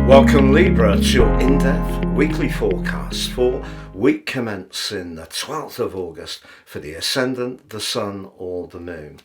Welcome Libra to your in-depth weekly forecast for week commencing the 12th of August for the Ascendant, the Sun or the Moon.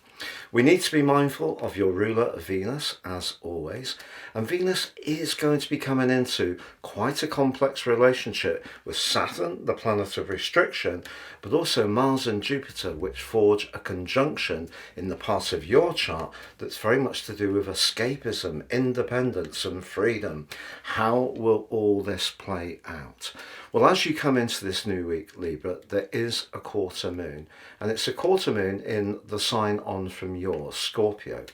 We need to be mindful of your ruler Venus as always, and Venus is going to be coming into quite a complex relationship with Saturn, the planet of restriction, but also Mars and Jupiter, which forge a conjunction in the part of your chart that's very much to do with escapism, independence and freedom. How will all this play out? Well, as you come into this new week, Libra, there is a quarter moon, and it's a quarter moon in the sign on from yours, Scorpio,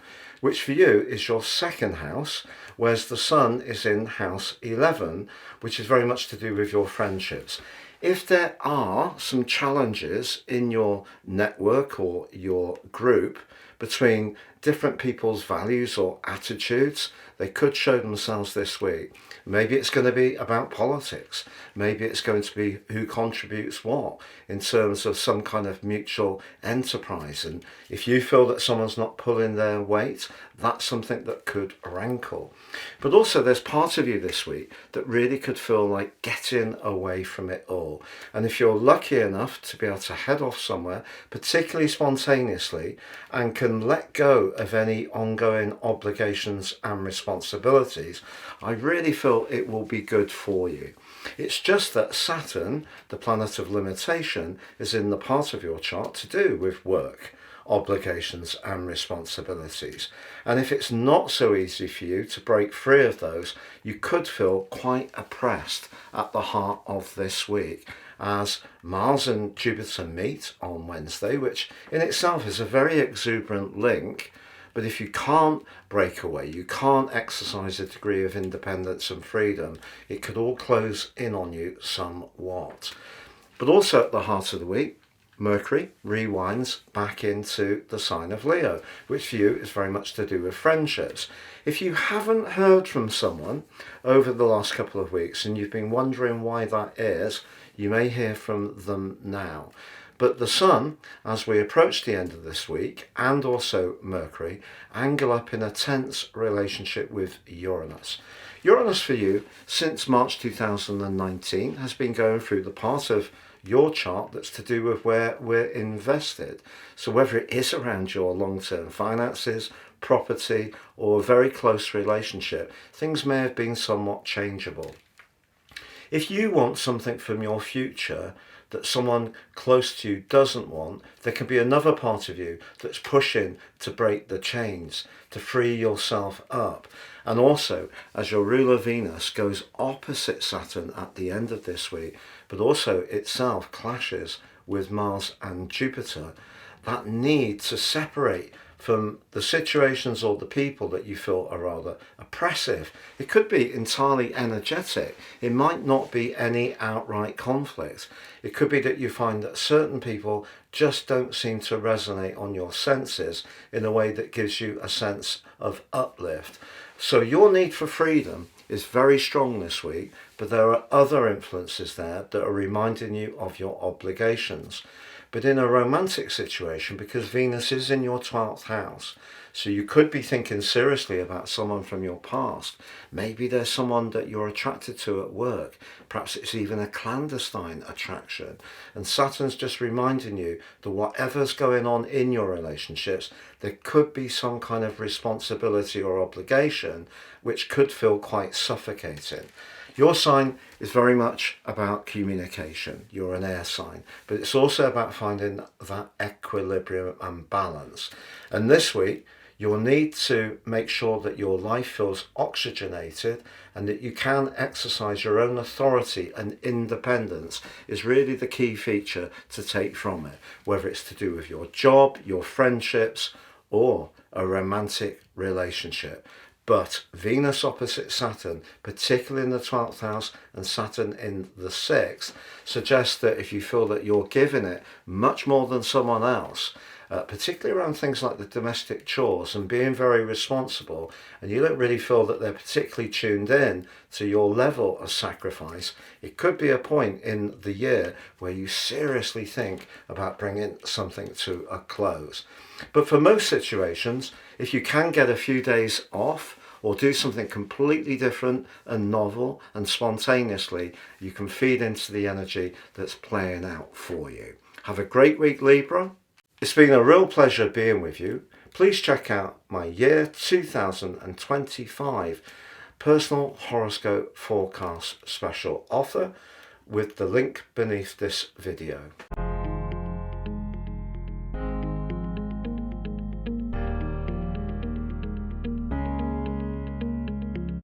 which for you is your second house, whereas the Sun is in house 11, which is very much to do with your friendships. If there are some challenges in your network or your group between different people's values or attitudes, they could show themselves this week. Maybe it's going to be about politics. Maybe it's going to be who contributes what in terms of some kind of mutual enterprise. And if you feel that someone's not pulling their weight, that's something that could rankle. But also there's part of you this week that really could feel like getting away from it all. And if you're lucky enough to be able to head off somewhere, particularly spontaneously, and can let go of any ongoing obligations and responsibilities, I really feel it will be good for you. It's just that Saturn, the planet of limitation, is in the part of your chart to do with work, obligations and responsibilities. And if it's not so easy for you to break free of those, you could feel quite oppressed at the heart of this week as Mars and Jupiter meet on Wednesday, which in itself is a very exuberant link. But if you can't break away, you can't exercise a degree of independence and freedom, it could all close in on you somewhat. But also at the heart of the week, Mercury rewinds back into the sign of Leo, which for you is very much to do with friendships. If you haven't heard from someone over the last couple of weeks and you've been wondering why that is, you may hear from them now. But the Sun, as we approach the end of this week, and also Mercury, angle up in a tense relationship with Uranus. Uranus for you, since March 2019, has been going through the part of your chart that's to do with where we're invested. So whether it is around your long-term finances, property, or a very close relationship, things may have been somewhat changeable. If you want something from your future that someone close to you doesn't want, there can be another part of you that's pushing to break the chains, to free yourself up. And also, as your ruler Venus goes opposite Saturn at the end of this week, but also itself clashes with Mars and Jupiter, that need to separate from the situations or the people that you feel are rather oppressive. It could be entirely energetic. It might not be any outright conflict. It could be that you find that certain people just don't seem to resonate on your senses in a way that gives you a sense of uplift. So your need for freedom is very strong this week, but there are other influences there that are reminding you of your obligations. But in a romantic situation, because Venus is in your 12th house, so you could be thinking seriously about someone from your past. Maybe there's someone that you're attracted to at work. Perhaps it's even a clandestine attraction. And Saturn's just reminding you that whatever's going on in your relationships, there could be some kind of responsibility or obligation which could feel quite suffocating. Your sign is very much about communication. You're an air sign, but it's also about finding that equilibrium and balance. And this week, you'll need to make sure that your life feels oxygenated and that you can exercise your own authority, and independence is really the key feature to take from it, whether it's to do with your job, your friendships, or a romantic relationship. But Venus opposite Saturn, particularly in the 12th house and Saturn in the 6th, suggests that if you feel that you're giving it much more than someone else, particularly around things like the domestic chores and being very responsible, and you don't really feel that they're particularly tuned in to your level of sacrifice, it could be a point in the year where you seriously think about bringing something to a close. But for most situations, if you can get a few days off or do something completely different and novel, and spontaneously you can feed into the energy that's playing out for you. Have a great week, Libra. It's been a real pleasure being with you. Please check out my year 2025 personal horoscope forecast special offer with the link beneath this video.